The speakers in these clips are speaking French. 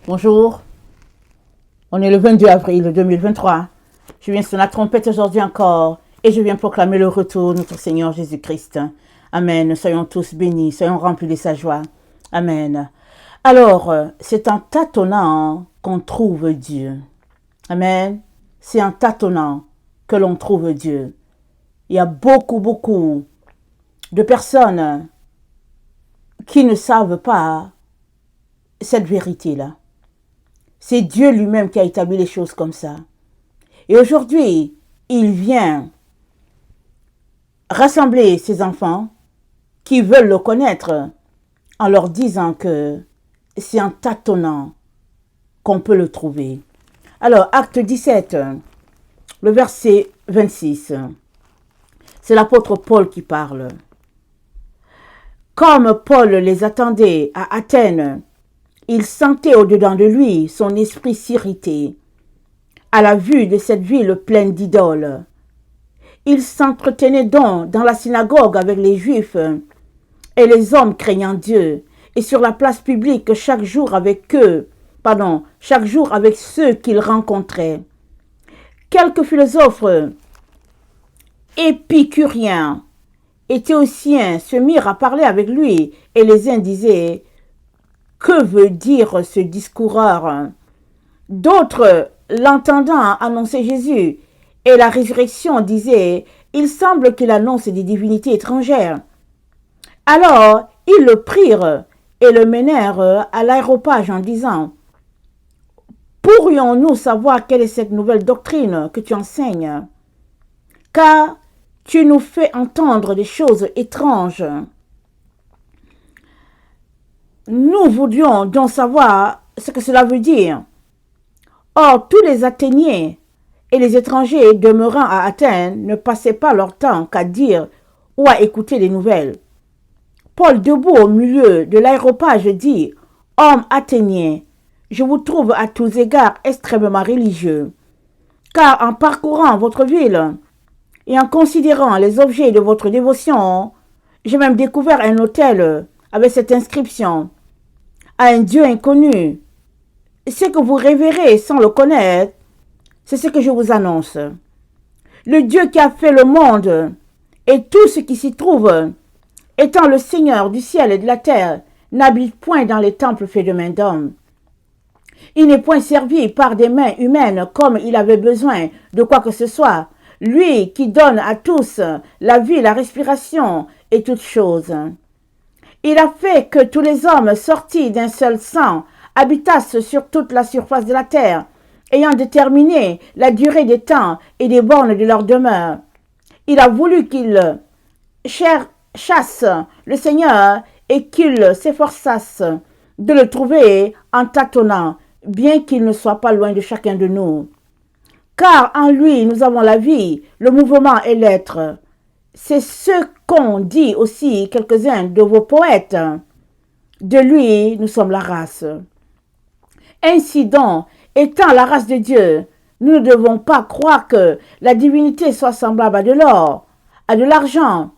Bonjour, on est le 22 avril 2023. Je viens sur la trompette aujourd'hui encore et je viens proclamer le retour de notre Seigneur Jésus-Christ. Amen. Soyons tous bénis, soyons remplis de sa joie. Amen. Alors, c'est en tâtonnant qu'on trouve Dieu. Amen. C'est en tâtonnant que l'on trouve Dieu. Il y a beaucoup de personnes qui ne savent pas cette vérité-là. C'est Dieu lui-même qui a établi les choses comme ça. Et aujourd'hui, il vient rassembler ses enfants qui veulent le connaître en leur disant que c'est en tâtonnant qu'on peut le trouver. Alors, acte 17, le verset 26, c'est l'apôtre Paul qui parle. Comme Paul les attendait à Athènes, il sentait au-dedans de lui son esprit s'irriter à la vue de cette ville pleine d'idoles. Il s'entretenait donc dans la synagogue avec les Juifs et les hommes craignant Dieu, et sur la place publique chaque jour avec ceux qu'il rencontrait. Quelques philosophes épicuriens et théociens se mirent à parler avec lui, et les uns disaient: que veut dire ce discoureur? D'autres, l'entendant annoncer Jésus et la résurrection, disaient: il semble qu'il annonce des divinités étrangères. Alors, ils le prirent et le menèrent à l'aréopage en disant: pourrions-nous savoir quelle est cette nouvelle doctrine que tu enseignes? Car tu nous fais entendre des choses étranges. Nous voudrions donc savoir ce que cela veut dire. Or, tous les Athéniens et les étrangers demeurant à Athènes ne passaient pas leur temps qu'à dire ou à écouter des nouvelles. Paul, debout au milieu de l'aréopage, dit: hommes athéniens, je vous trouve à tous égards extrêmement religieux, car en parcourant votre ville et en considérant les objets de votre dévotion, j'ai même découvert un autel avec cette inscription: à un Dieu inconnu. Ce que vous révérez sans le connaître, c'est ce que je vous annonce. Le Dieu qui a fait le monde et tout ce qui s'y trouve, étant le Seigneur du ciel et de la terre, n'habite point dans les temples faits de main d'homme. Il n'est point servi par des mains humaines comme il avait besoin de quoi que ce soit, lui qui donne à tous la vie, la respiration et toutes choses. Il a fait que tous les hommes sortis d'un seul sang habitassent sur toute la surface de la terre, ayant déterminé la durée des temps et des bornes de leur demeure. Il a voulu qu'ils chassent le Seigneur et qu'ils s'efforçassent de le trouver en tâtonnant, bien qu'il ne soit pas loin de chacun de nous. Car en lui, nous avons la vie, le mouvement et l'être. C'est ce qu'ont dit aussi quelques-uns de vos poètes. De lui, nous sommes la race. Ainsi donc, étant la race de Dieu, nous ne devons pas croire que la divinité soit semblable à de l'or, à de l'argent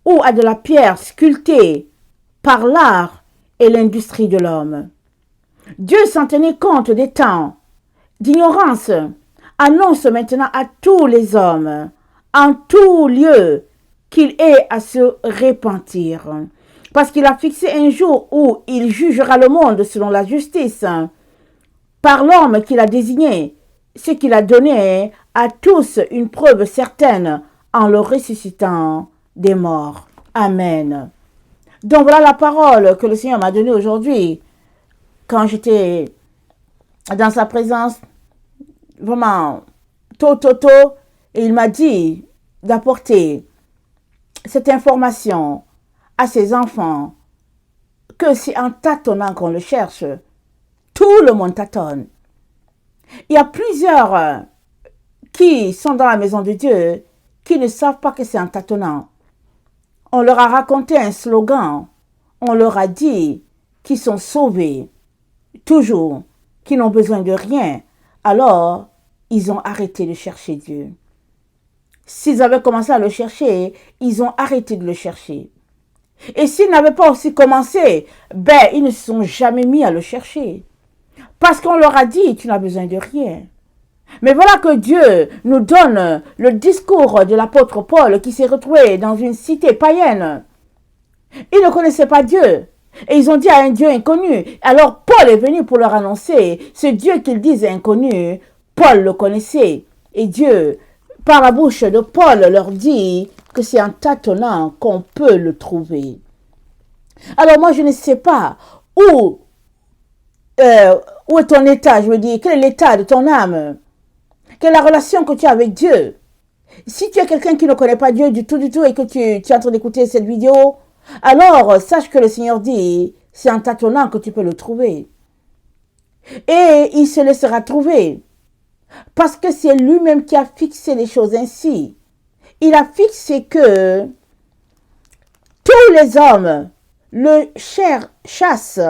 ou à de la pierre sculptée par l'art et l'industrie de l'homme. Dieu, sans tenir compte des temps d'ignorance, annonce maintenant à tous les hommes, en tout lieu, qu'il est à se repentir, parce qu'il a fixé un jour où il jugera le monde selon la justice, par l'homme qu'il a désigné, ce qu'il a donné à tous une preuve certaine en le ressuscitant des morts. Amen. Donc voilà la parole que le Seigneur m'a donnée aujourd'hui, quand j'étais dans sa présence, vraiment tôt, et il m'a dit d'apporter cette information à ses enfants, que c'est en tâtonnant qu'on le cherche. Tout le monde tâtonne. Il y a plusieurs qui sont dans la maison de Dieu qui ne savent pas que c'est en tâtonnant. On leur a raconté un slogan, on leur a dit qu'ils sont sauvés, toujours, qu'ils n'ont besoin de rien. Alors, ils ont arrêté de chercher Dieu. S'ils avaient commencé à le chercher, ils ont arrêté de le chercher. Et s'ils n'avaient pas aussi commencé, ils ne se sont jamais mis à le chercher. Parce qu'on leur a dit, tu n'as besoin de rien. Mais voilà que Dieu nous donne le discours de l'apôtre Paul qui s'est retrouvé dans une cité païenne. Ils ne connaissaient pas Dieu. Et ils ont dit à un Dieu inconnu. Alors Paul est venu pour leur annoncer ce Dieu qu'ils disent inconnu. Paul le connaissait. Et Dieu, par la bouche de Paul, leur dit que c'est en tâtonnant qu'on peut le trouver. Alors moi, je ne sais pas où est ton état, je veux dire, quel est l'état de ton âme? Quelle est la relation que tu as avec Dieu? Si tu es quelqu'un qui ne connaît pas Dieu du tout et que tu es en train d'écouter cette vidéo, alors sache que le Seigneur dit, c'est en tâtonnant que tu peux le trouver. Et il se laissera trouver. Parce que c'est lui-même qui a fixé les choses ainsi. Il a fixé que tous les hommes le chassent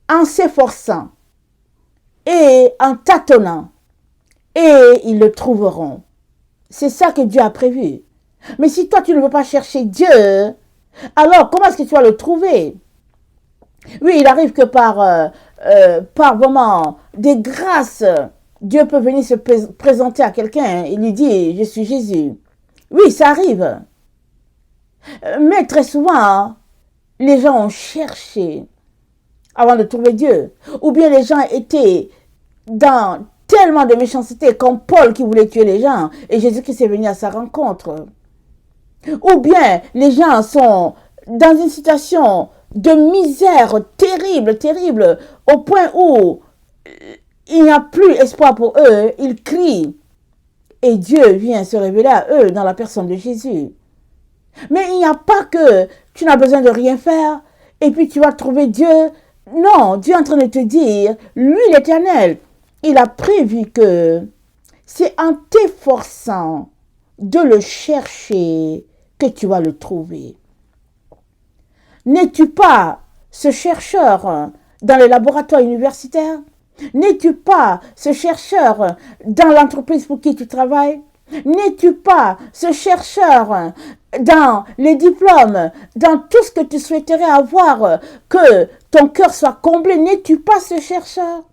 en s'efforçant et en tâtonnant, et ils le trouveront. C'est ça que Dieu a prévu. Mais si toi tu ne veux pas chercher Dieu, alors comment est-ce que tu vas le trouver? Oui, il arrive que par vraiment des grâces, Dieu peut venir se présenter à quelqu'un et lui dire, je suis Jésus. Oui, ça arrive. Mais très souvent, les gens ont cherché avant de trouver Dieu. Ou bien les gens étaient dans tellement de méchanceté, comme Paul qui voulait tuer les gens, et Jésus-Christ est venu à sa rencontre. Ou bien les gens sont dans une situation de misère terrible, terrible, au point où il n'y a plus espoir pour eux, ils crient. Et Dieu vient se révéler à eux dans la personne de Jésus. Mais il n'y a pas que tu n'as besoin de rien faire et puis tu vas trouver Dieu. Non, Dieu est en train de te dire, lui l'Éternel, il a prévu que c'est en t'efforçant de le chercher que tu vas le trouver. N'es-tu pas ce chercheur dans les laboratoires universitaires? N'es-tu pas ce chercheur dans l'entreprise pour qui tu travailles? N'es-tu pas ce chercheur dans les diplômes, dans tout ce que tu souhaiterais avoir, que ton cœur soit comblé? N'es-tu pas ce chercheur?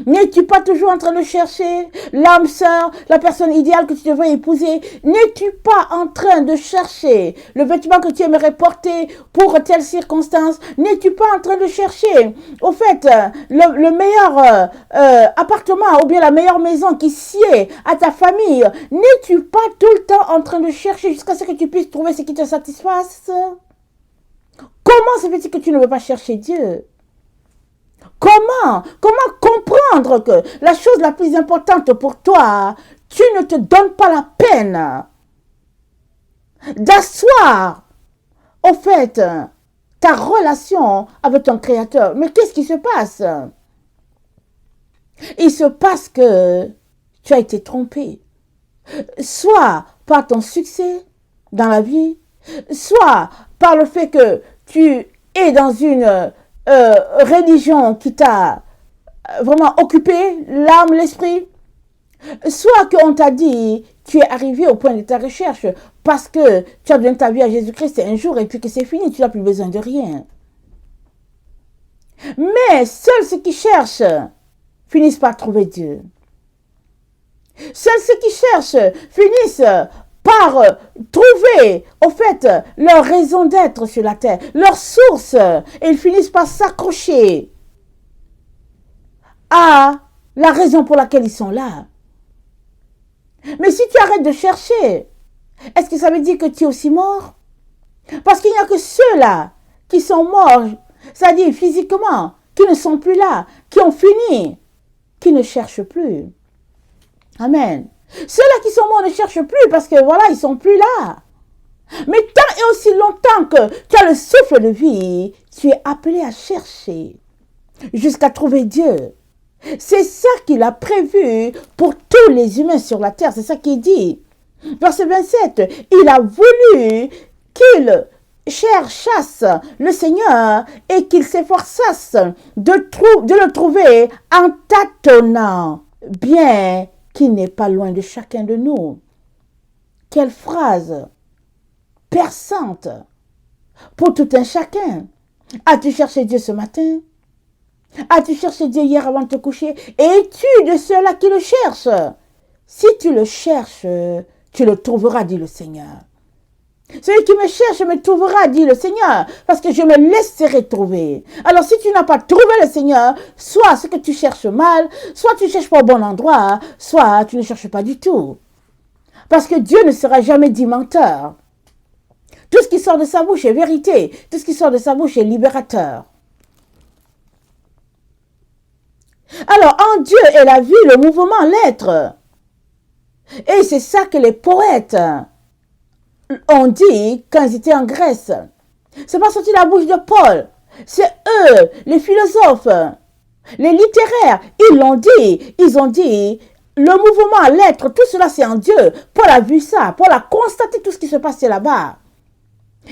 N'es-tu pas toujours en train de chercher l'âme sœur, la personne idéale que tu devrais épouser? N'es-tu pas en train de chercher le vêtement que tu aimerais porter pour telle circonstance? N'es-tu pas en train de chercher, au fait, le meilleur appartement ou bien la meilleure maison qui sied à ta famille? N'es-tu pas tout le temps en train de chercher jusqu'à ce que tu puisses trouver ce qui te satisfasse? Comment se fait-il que tu ne veux pas chercher Dieu? Comment comprendre que la chose la plus importante pour toi, tu ne te donnes pas la peine d'asseoir, au fait, ta relation avec ton Créateur? Mais qu'est-ce qui se passe? Il se passe que tu as été trompé, soit par ton succès dans la vie, soit par le fait que tu es dans une religion qui t'a vraiment occupé l'âme, l'esprit, soit qu'on t'a dit tu es arrivé au point de ta recherche parce que tu as donné ta vie à Jésus-Christ un jour et puis que c'est fini, tu n'as plus besoin de rien. Mais seuls ceux qui cherchent finissent par trouver Dieu. Seuls ceux qui cherchent finissent par trouver, au fait, leur raison d'être sur la terre, leur source, et ils finissent par s'accrocher à la raison pour laquelle ils sont là. Mais si tu arrêtes de chercher, est-ce que ça veut dire que tu es aussi mort? Parce qu'il n'y a que ceux-là qui sont morts, c'est-à-dire physiquement, qui ne sont plus là, qui ont fini, qui ne cherchent plus. Amen. Ceux-là qui sont morts ne cherchent plus parce que voilà, ils sont plus là. Mais tant et aussi longtemps que tu as le souffle de vie, tu es appelé à chercher jusqu'à trouver Dieu. C'est ça qu'il a prévu pour tous les humains sur la terre. C'est ça qu'il dit. Verset 27, il a voulu qu'il chasse le Seigneur et qu'il s'efforçasse de le trouver en tâtonnant, bien qu'il n'est pas loin de chacun de nous. Quelle phrase perçante pour tout un chacun. As-tu cherché Dieu ce matin? As-tu cherché Dieu hier avant de te coucher? Es-tu de ceux-là qui le cherchent? Si tu le cherches, tu le trouveras, dit le Seigneur. Celui qui me cherche me trouvera, dit le Seigneur, parce que je me laisserai trouver. Alors si tu n'as pas trouvé le Seigneur, soit ce que tu cherches mal, soit tu cherches pas au bon endroit, soit tu ne cherches pas du tout. Parce que Dieu ne sera jamais dit menteur. Tout ce qui sort de sa bouche est vérité. Tout ce qui sort de sa bouche est libérateur. Alors, en Dieu est la vie, le mouvement, l'être. Et c'est ça que les poètes ont dit quand ils étaient en Grèce. C'est pas sorti de la bouche de Paul. C'est eux, les philosophes, les littéraires. Ils l'ont dit. Ils ont dit, le mouvement, l'être, tout cela c'est en Dieu. Paul a vu ça. Paul a constaté tout ce qui se passait là-bas.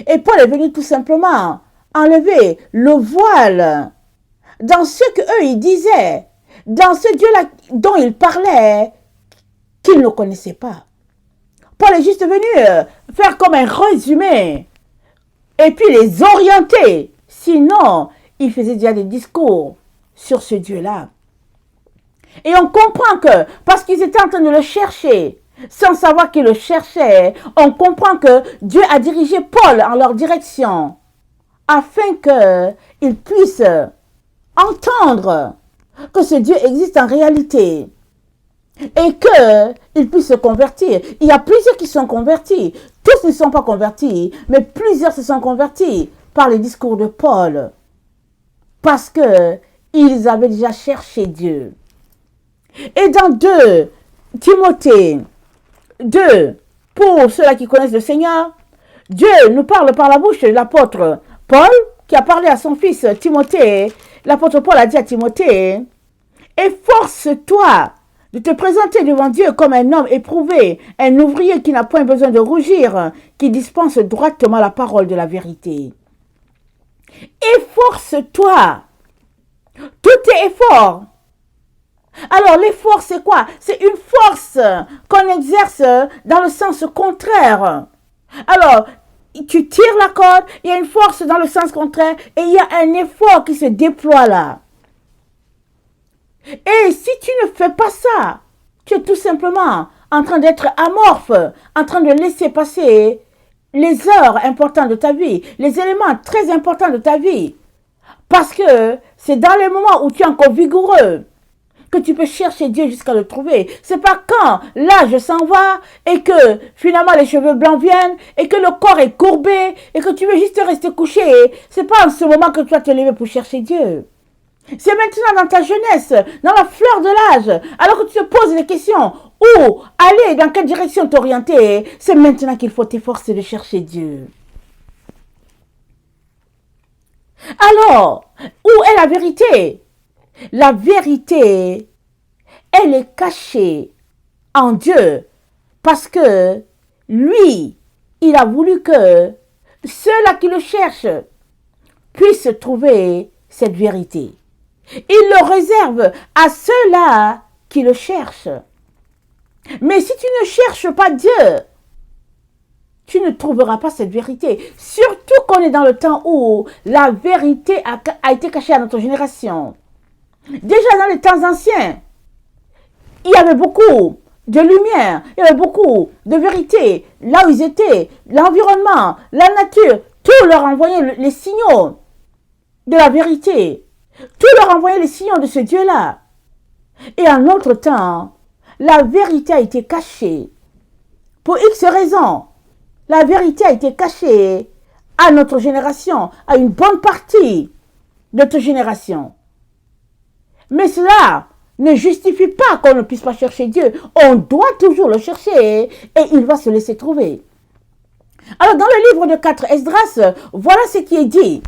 Et Paul est venu tout simplement enlever le voile dans ce qu'eux ils disaient, dans ce Dieu-là dont ils parlaient, qu'ils ne connaissaient pas. Paul est juste venu faire comme un résumé et puis les orienter. Sinon, il faisait déjà des discours sur ce Dieu-là. Et on comprend que, parce qu'ils étaient en train de le chercher, sans savoir qu'ils le cherchaient, on comprend que Dieu a dirigé Paul en leur direction, afin qu'ils puissent entendre que ce Dieu existe en réalité et qu'ils puissent se convertir. Il y a plusieurs qui sont convertis. Tous ne sont pas convertis, mais plusieurs se sont convertis par les discours de Paul parce qu'ils avaient déjà cherché Dieu. Et dans 2 Timothée 2, pour ceux-là qui connaissent le Seigneur, Dieu nous parle par la bouche de l'apôtre Paul, qui a parlé à son fils Timothée. L'apôtre Paul a dit à Timothée, efforce-toi de te présenter devant Dieu comme un homme éprouvé, un ouvrier qui n'a point besoin de rougir, qui dispense droitement la parole de la vérité. Efforce-toi. Tout est effort. Alors l'effort c'est quoi? C'est une force qu'on exerce dans le sens contraire. Alors, tu tires la corde, il y a une force dans le sens contraire et il y a un effort qui se déploie là. Et si tu ne fais pas ça, tu es tout simplement en train d'être amorphe, en train de laisser passer les heures importantes de ta vie, les éléments très importants de ta vie. Parce que c'est dans les moments où tu es encore vigoureux que tu peux chercher Dieu jusqu'à le trouver. C'est pas quand l'âge s'en va et que finalement les cheveux blancs viennent et que le corps est courbé et que tu veux juste rester couché. C'est pas en ce moment que tu vas te lever pour chercher Dieu. C'est maintenant dans ta jeunesse, dans la fleur de l'âge, alors que tu te poses des questions, où aller, dans quelle direction t'orienter, c'est maintenant qu'il faut t'efforcer de chercher Dieu. Alors, où est la vérité? La vérité, elle est cachée en Dieu parce que lui, il a voulu que ceux-là qui le cherchent puissent trouver cette vérité. Il le réserve à ceux-là qui le cherchent. Mais si tu ne cherches pas Dieu, tu ne trouveras pas cette vérité. Surtout qu'on est dans le temps où la vérité a été cachée à notre génération. Déjà dans les temps anciens, il y avait beaucoup de lumière, il y avait beaucoup de vérité. Là où ils étaient, l'environnement, la nature, tout leur envoyait les signaux de la vérité. Tout leur envoyait les signaux de ce Dieu-là. Et en notre temps, la vérité a été cachée. Pour X raisons, la vérité a été cachée à notre génération, à une bonne partie de notre génération. Mais cela ne justifie pas qu'on ne puisse pas chercher Dieu. On doit toujours le chercher et il va se laisser trouver. Alors dans le livre de 4 Esdras, voilà ce qui est dit.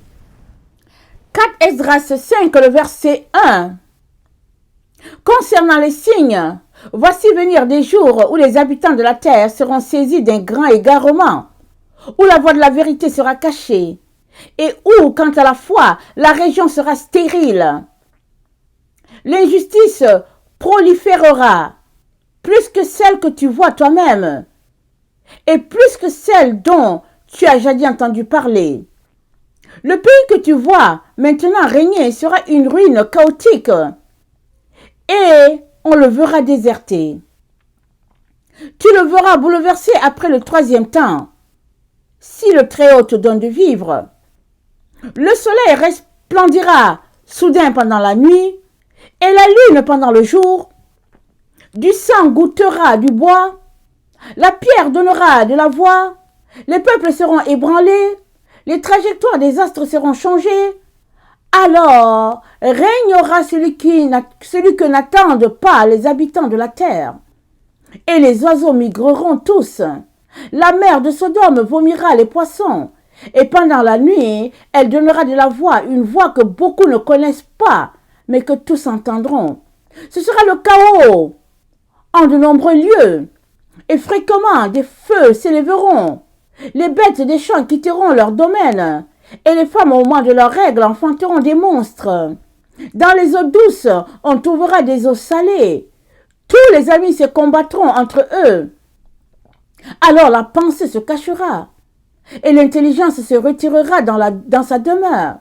4 Esdras 5, le verset 1. Concernant les signes, voici venir des jours où les habitants de la terre seront saisis d'un grand égarement, où la voix de la vérité sera cachée, et où, quant à la foi, la région sera stérile. L'injustice proliférera, plus que celle que tu vois toi-même, et plus que celle dont tu as jadis entendu parler. Le pays que tu vois maintenant régner sera une ruine chaotique et on le verra déserté. Tu le verras bouleversé après le troisième temps, si le Très-Haut te donne de vivre. Le soleil resplendira soudain pendant la nuit et la lune pendant le jour. Du sang goûtera du bois, la pierre donnera de la voix, les peuples seront ébranlés, les trajectoires des astres seront changées. Alors régnera celui que n'attendent pas les habitants de la terre. Et les oiseaux migreront tous. La mer de Sodome vomira les poissons. Et pendant la nuit, elle donnera de la voix, une voix que beaucoup ne connaissent pas, mais que tous entendront. Ce sera le chaos en de nombreux lieux. Et fréquemment, des feux s'élèveront. Les bêtes des champs quitteront leur domaine. Et les femmes, au moment de leurs règles, enfanteront des monstres. Dans les eaux douces, on trouvera des eaux salées. Tous les amis se combattront entre eux. Alors la pensée se cachera et l'intelligence se retirera dans sa demeure.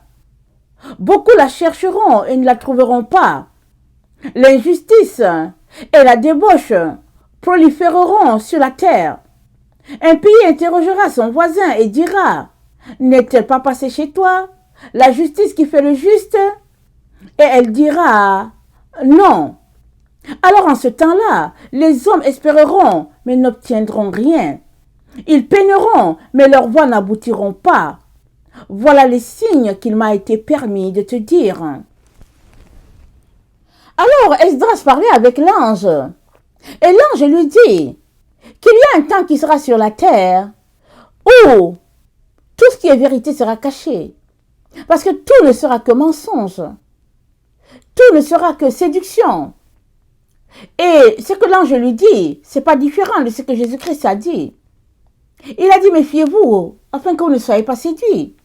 Beaucoup la chercheront et ne la trouveront pas. L'injustice et la débauche proliféreront sur la terre. Un pays interrogera son voisin et dira « N'est-elle pas passée chez toi, la justice qui fait le juste ?» Et elle dira « Non. » Alors en ce temps-là, les hommes espéreront, mais n'obtiendront rien. Ils peineront, mais leurs voix n'aboutiront pas. Voilà les signes qu'il m'a été permis de te dire. Alors Esdras parlait avec l'ange. Et l'ange lui dit qu'il y a un temps qui sera sur la terre où tout ce qui est vérité sera caché. Parce que tout ne sera que mensonge. Tout ne sera que séduction. Et ce que l'ange lui dit, c'est pas différent de ce que Jésus-Christ a dit. Il a dit, méfiez-vous, afin que vous ne soyez pas séduits.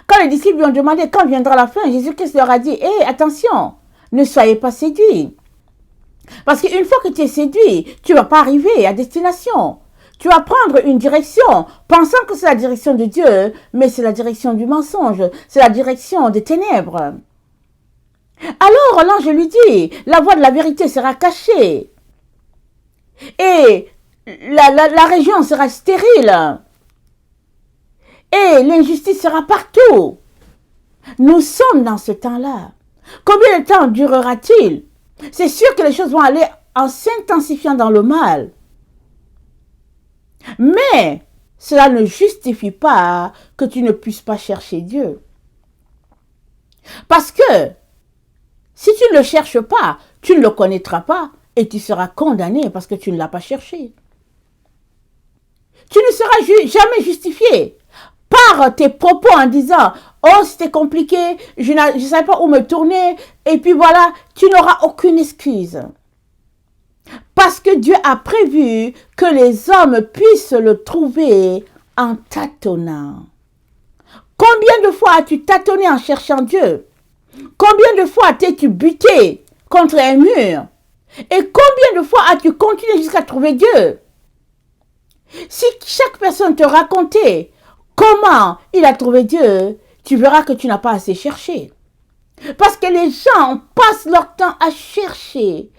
Quand les disciples lui ont demandé quand viendra la fin, Jésus-Christ leur a dit, attention, ne soyez pas séduits. Parce qu'une fois que tu es séduit, tu ne vas pas arriver à destination. Tu vas prendre une direction, pensant que c'est la direction de Dieu, mais c'est la direction du mensonge, c'est la direction des ténèbres. Alors l'ange lui dit, la voie de la vérité sera cachée. Et la région sera stérile. Et l'injustice sera partout. Nous sommes dans ce temps-là. Combien de temps durera-t-il? C'est sûr que les choses vont aller en s'intensifiant dans le mal. Mais cela ne justifie pas que tu ne puisses pas chercher Dieu. Parce que si tu ne le cherches pas, tu ne le connaîtras pas et tu seras condamné parce que tu ne l'as pas cherché. Tu ne seras jamais justifié par tes propos en disant « Oh, c'était compliqué, je ne savais pas où me tourner. » Et puis voilà, tu n'auras aucune excuse. Parce que Dieu a prévu que les hommes puissent le trouver en tâtonnant. Combien de fois as-tu tâtonné en cherchant Dieu? Combien de fois t'es-tu buté contre un mur? Et combien de fois as-tu continué jusqu'à trouver Dieu? Si chaque personne te racontait comment il a trouvé Dieu, tu verras que tu n'as pas assez cherché. Parce que les gens passent leur temps à chercher,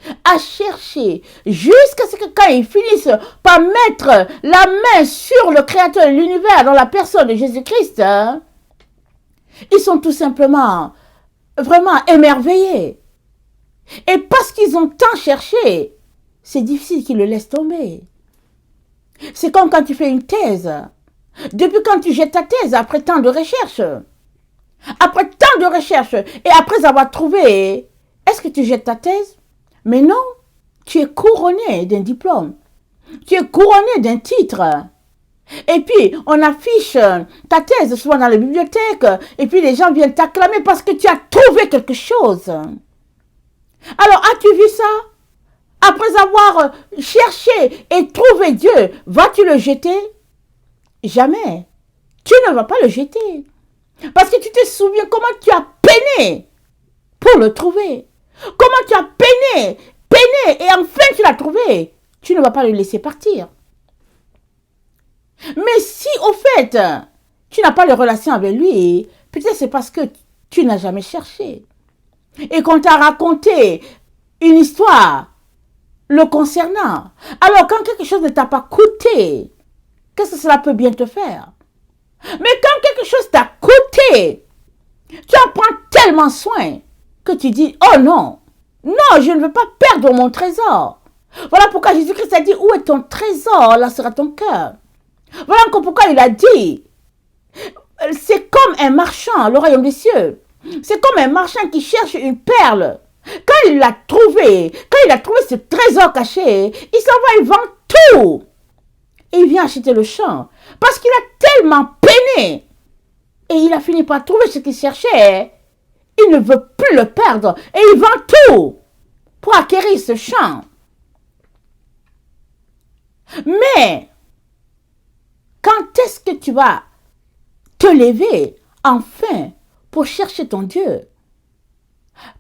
jusqu'à ce que quand ils finissent par mettre la main sur le Créateur de l'univers dans la personne de Jésus-Christ, ils sont tout simplement vraiment émerveillés. Et parce qu'ils ont tant cherché, c'est difficile qu'ils le laissent tomber. C'est comme quand tu fais une thèse. Depuis quand tu jettes ta thèse après tant de recherches, après tant de recherches et après avoir trouvé, est-ce que tu jettes ta thèse? Mais non, tu es couronné d'un diplôme. Tu es couronné d'un titre. Et puis, on affiche ta thèse souvent dans les bibliothèques et puis les gens viennent t'acclamer parce que tu as trouvé quelque chose. Alors, as-tu vu ça? Après avoir cherché et trouvé Dieu, vas-tu le jeter? Jamais. Tu ne vas pas le jeter. Parce que tu te souviens comment tu as peiné pour le trouver. Comment tu as peiné et enfin tu l'as trouvé. Tu ne vas pas le laisser partir. Mais si au fait, tu n'as pas de relation avec lui, Peut-être c'est parce que tu n'as jamais cherché. Et qu'on t'a raconté une histoire le concernant. Alors quand quelque chose ne t'a pas coûté, qu'est-ce que cela peut bien te faire? Mais quand quelque chose t'a coûté, tu en prends tellement soin que tu dis, oh non, non, je ne veux pas perdre mon trésor. Voilà pourquoi Jésus-Christ a dit, où est ton trésor, là sera ton cœur. Voilà encore pourquoi il a dit, c'est comme un marchand, le royaume des cieux. C'est comme un marchand qui cherche une perle. Quand il l'a trouvé, ce trésor caché, il s'en va, il vend tout. Et il vient acheter le champ. Parce qu'il a tellement peiné. Et il a fini par trouver ce qu'il cherchait. Il ne veut plus le perdre. Et il vend tout pour acquérir ce champ. Mais, quand est-ce que tu vas te lever, enfin, pour chercher ton Dieu?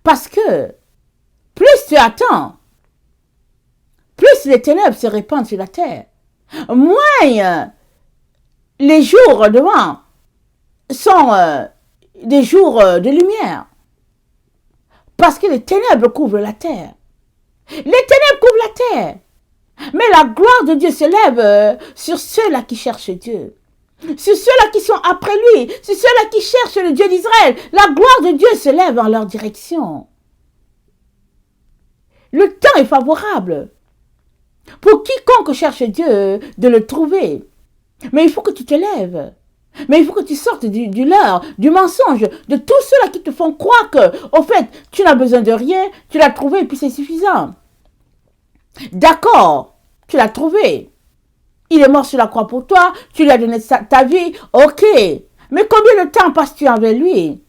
Parce que, plus tu attends, plus les ténèbres se répandent sur la terre. Moins les jours devant sont des jours de lumière. Parce que les ténèbres couvrent la terre. Les ténèbres couvrent la terre. Mais la gloire de Dieu se lève sur ceux-là qui cherchent Dieu. Sur ceux-là qui sont après lui. Sur ceux-là qui cherchent le Dieu d'Israël. La gloire de Dieu se lève en leur direction. Le temps est favorable pour quiconque cherche Dieu de le trouver. Mais il faut que tu te lèves. Mais il faut que tu sortes du leurre, du mensonge, de tous ceux-là qui te font croire que, au fait, tu n'as besoin de rien, tu l'as trouvé et puis c'est suffisant. D'accord, tu l'as trouvé. Il est mort sur la croix pour toi, tu lui as donné ta vie, ok. Mais combien de temps passes-tu avec lui?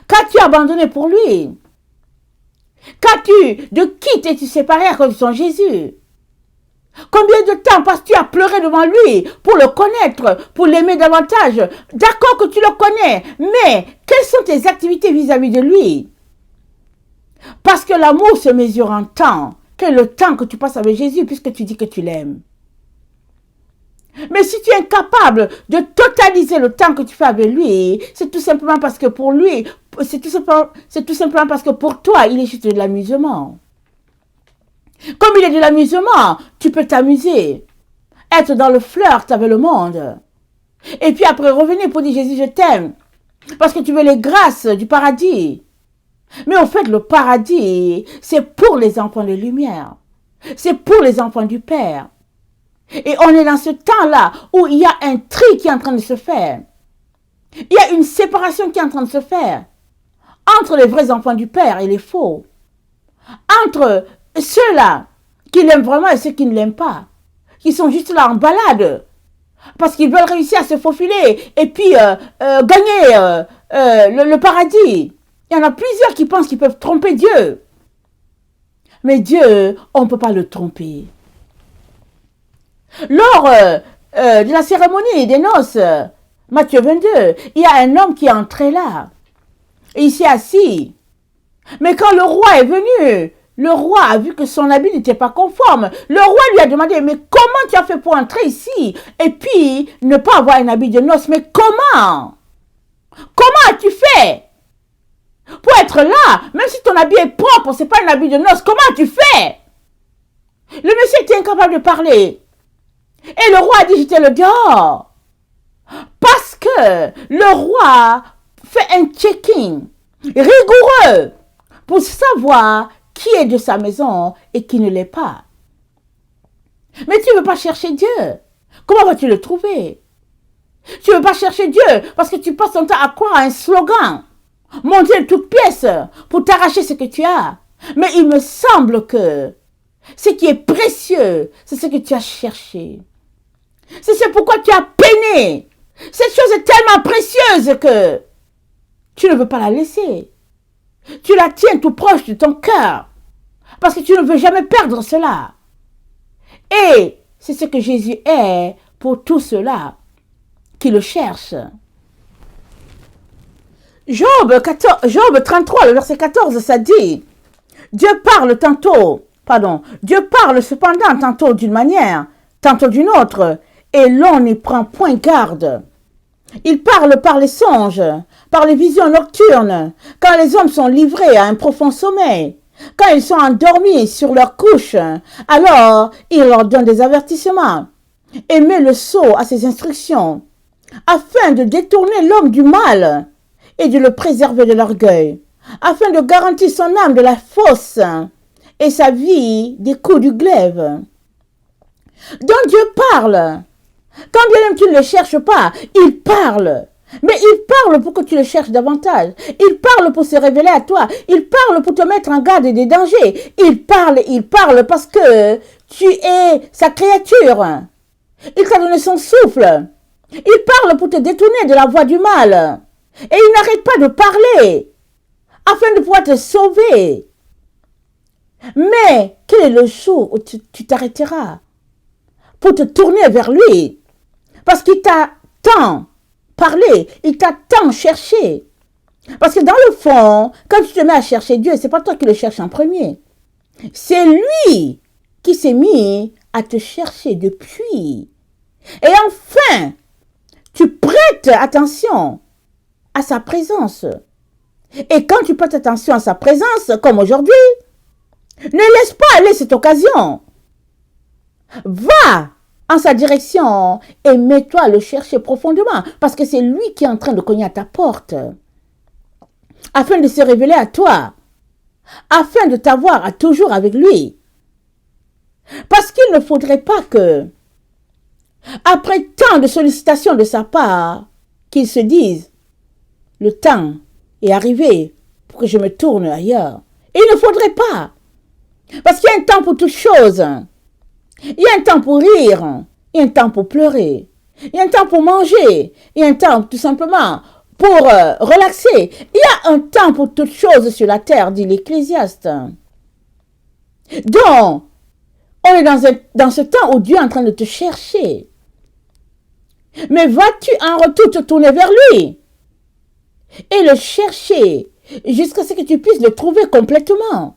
Qu'as-tu abandonné pour lui? Qu'as-tu de qui t'es-tu séparé à cause de son Jésus? Combien de temps passes-tu à pleurer devant lui pour le connaître, pour l'aimer davantage? D'accord que tu le connais, mais quelles sont tes activités vis-à-vis de lui? Parce que l'amour se mesure en temps. Quel est le temps que tu passes avec Jésus puisque tu dis que tu l'aimes? Mais si tu es incapable de totaliser le temps que tu fais avec lui, c'est tout simplement parce que pour lui, c'est tout simplement parce que pour toi, il est juste de l'amusement. Comme il est de l'amusement, tu peux t'amuser, être dans le flirt avec le monde. Et puis après revenir pour dire Jésus, je t'aime, parce que tu veux les grâces du paradis. Mais au fait, le paradis, c'est pour les enfants de lumière. C'est pour les enfants du Père. Et on est dans ce temps-là où il y a un tri qui est en train de se faire. Il y a une séparation qui est en train de se faire entre les vrais enfants du Père et les faux. Entre ceux-là qui l'aiment vraiment et ceux qui ne l'aiment pas. Qui sont juste là en balade. Parce qu'ils veulent réussir à se faufiler et puis gagner le paradis. Il y en a plusieurs qui pensent qu'ils peuvent tromper Dieu. Mais Dieu, on ne peut pas le tromper. Lors de la cérémonie des noces, Matthieu 22, il y a un homme qui est entré là. Et il s'est assis. Mais quand le roi est venu, le roi a vu que son habit n'était pas conforme. Le roi lui a demandé, mais comment tu as fait pour entrer ici? Et puis, ne pas avoir un habit de noces. Mais comment? Comment as-tu fait pour être là? Même si ton habit est propre, ce n'est pas un habit de noces. Comment as-tu fait? Le monsieur était incapable de parler. Et le roi a dit, j'étais le dehors. Parce que le roi fait un checking rigoureux pour savoir qui est de sa maison et qui ne l'est pas. Mais tu ne veux pas chercher Dieu. Comment vas-tu le trouver? Tu ne veux pas chercher Dieu parce que tu passes ton temps à croire à un slogan. Monter de toutes pièces pour t'arracher ce que tu as. Mais il me semble que ce qui est précieux, c'est ce que tu as cherché. C'est pourquoi tu as peiné. Cette chose est tellement précieuse que tu ne veux pas la laisser. Tu la tiens tout proche de ton cœur. Parce que tu ne veux jamais perdre cela. Et c'est ce que Jésus est pour tous ceux-là qui le cherchent. Job 33, le verset 14, ça dit, Dieu parle cependant tantôt d'une manière, tantôt d'une autre, et l'on n'y prend point garde. Il parle par les songes, par les visions nocturnes, quand les hommes sont livrés à un profond sommeil, quand ils sont endormis sur leur couche, alors il leur donne des avertissements et met le sceau à ses instructions, afin de détourner l'homme du mal et de le préserver de l'orgueil, afin de garantir son âme de la fosse et sa vie des coups du glaive. Donc Dieu parle. Quand bien même tu ne le cherches pas, il parle. Mais il parle pour que tu le cherches davantage. Il parle pour se révéler à toi. Il parle pour te mettre en garde des dangers. Il parle parce que tu es sa créature. Il t'a donné son souffle. Il parle pour te détourner de la voie du mal. Et il n'arrête pas de parler afin de pouvoir te sauver. Mais quel est le jour où tu t'arrêteras pour te tourner vers lui? Parce qu'il t'a tant parlé, il t'a tant cherché. Parce que dans le fond, quand tu te mets à chercher Dieu, c'est pas toi qui le cherches en premier. C'est lui qui s'est mis à te chercher depuis. Et enfin, tu prêtes attention à sa présence. Et quand tu prêtes attention à sa présence, comme aujourd'hui, ne laisse pas aller cette occasion. Va en sa direction et mets-toi à le chercher profondément, parce que c'est lui qui est en train de cogner à ta porte, afin de se révéler à toi, afin de t'avoir à toujours avec lui. Parce qu'il ne faudrait pas que, après tant de sollicitations de sa part, qu'il se dise, le temps est arrivé pour que je me tourne ailleurs. Et il ne faudrait pas. Parce qu'il y a un temps pour toutes choses. Il y a un temps pour rire, il y a un temps pour pleurer, il y a un temps pour manger, il y a un temps tout simplement pour relaxer. Il y a un temps pour toutes choses sur la terre, dit l'Ecclésiaste. Donc, on est dans ce temps où Dieu est en train de te chercher. Mais vas-tu en retour te tourner vers lui et le chercher jusqu'à ce que tu puisses le trouver complètement?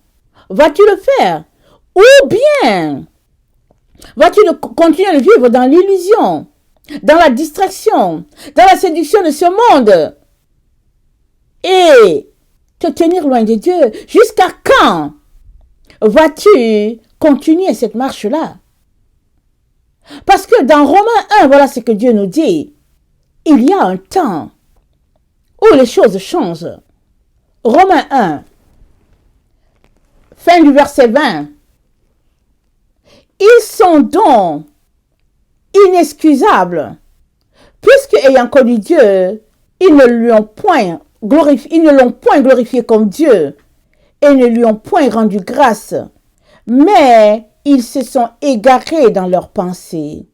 Vas-tu le faire? Ou bien vas-tu continuer de vivre dans l'illusion, dans la distraction, dans la séduction de ce monde et te tenir loin de Dieu? Jusqu'à quand vas-tu continuer cette marche-là? Parce que dans Romains 1, voilà ce que Dieu nous dit. Il y a un temps où les choses changent. Romains 1, fin du verset 20. Ils sont donc inexcusables, puisque ayant connu Dieu, ils ne l'ont point glorifié comme Dieu et ne lui ont point rendu grâce, mais ils se sont égarés dans leurs pensées,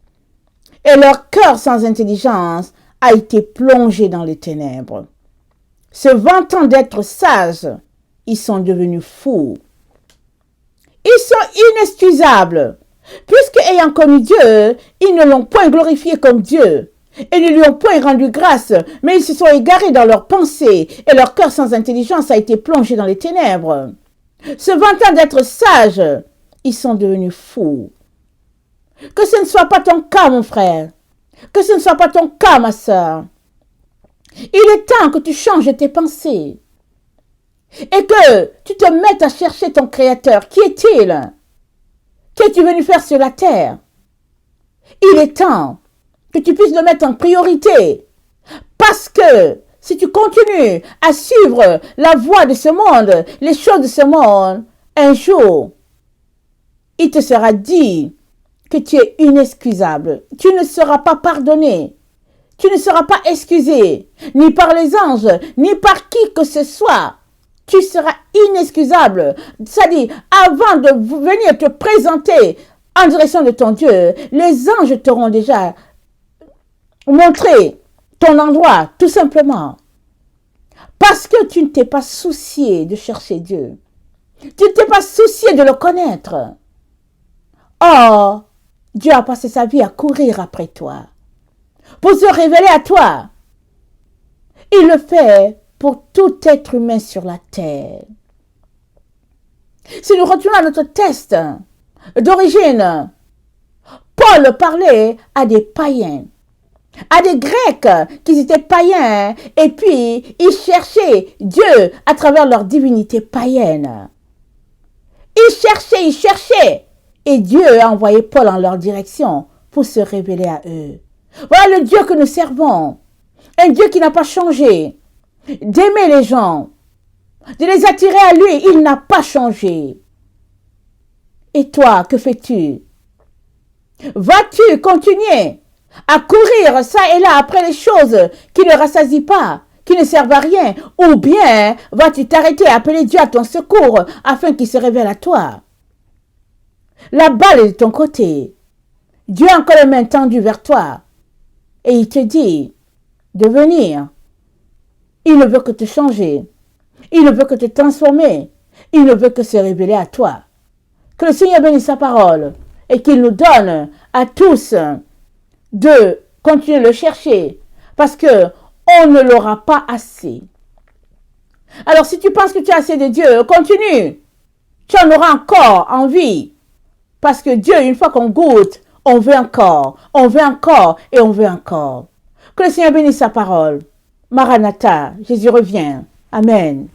et leur cœur sans intelligence a été plongé dans les ténèbres. Se vantant d'être sages, ils sont devenus fous. Ils sont inexcusables, puisque ayant connu Dieu, ils ne l'ont point glorifié comme Dieu, et ne lui ont point rendu grâce, mais ils se sont égarés dans leurs pensées, et leur cœur sans intelligence a été plongé dans les ténèbres. Se vantant d'être sages, ils sont devenus fous. Que ce ne soit pas ton cas, mon frère, que ce ne soit pas ton cas, ma sœur. Il est temps que tu changes tes pensées, et que tu te mettes à chercher ton Créateur. Qui est-il? Qu'es-tu venu faire sur la terre? Il est temps que tu puisses le mettre en priorité. Parce que si tu continues à suivre la voie de ce monde, les choses de ce monde, un jour, il te sera dit que tu es inexcusable. Tu ne seras pas pardonné. Tu ne seras pas excusé, ni par les anges, ni par qui que ce soit. Tu seras inexcusable. C'est-à-dire, avant de venir te présenter en direction de ton Dieu, les anges t'auront déjà montré ton endroit, tout simplement. Parce que tu ne t'es pas soucié de chercher Dieu. Tu ne t'es pas soucié de le connaître. Or, Dieu a passé sa vie à courir après toi, pour se révéler à toi. Il le fait pour tout être humain sur la terre. Si nous retournons à notre texte d'origine, Paul parlait à des païens. à des Grecs qui étaient païens et puis ils cherchaient Dieu à travers leur divinité païenne. Ils cherchaient et Dieu a envoyé Paul en leur direction pour se révéler à eux. Voilà le Dieu que nous servons, un Dieu qui n'a pas changé, d'aimer les gens, de les attirer à lui, il n'a pas changé. Et toi, que fais-tu? Vas-tu continuer à courir ça et là après les choses qui ne rassasient pas, qui ne servent à rien, ou bien vas-tu t'arrêter à appeler Dieu à ton secours afin qu'il se révèle à toi? La balle est de ton côté. Dieu a encore les mains tendues vers toi et il te dit de venir. Il ne veut que te changer. Il ne veut que te transformer. Il ne veut que se révéler à toi. Que le Seigneur bénisse sa parole et qu'il nous donne à tous de continuer de le chercher parce que on ne l'aura pas assez. Alors si tu penses que tu as assez de Dieu, continue. Tu en auras encore envie parce que Dieu, une fois qu'on goûte, on veut encore et on veut encore. Que le Seigneur bénisse sa parole. Maranatha, Jésus revient. Amen.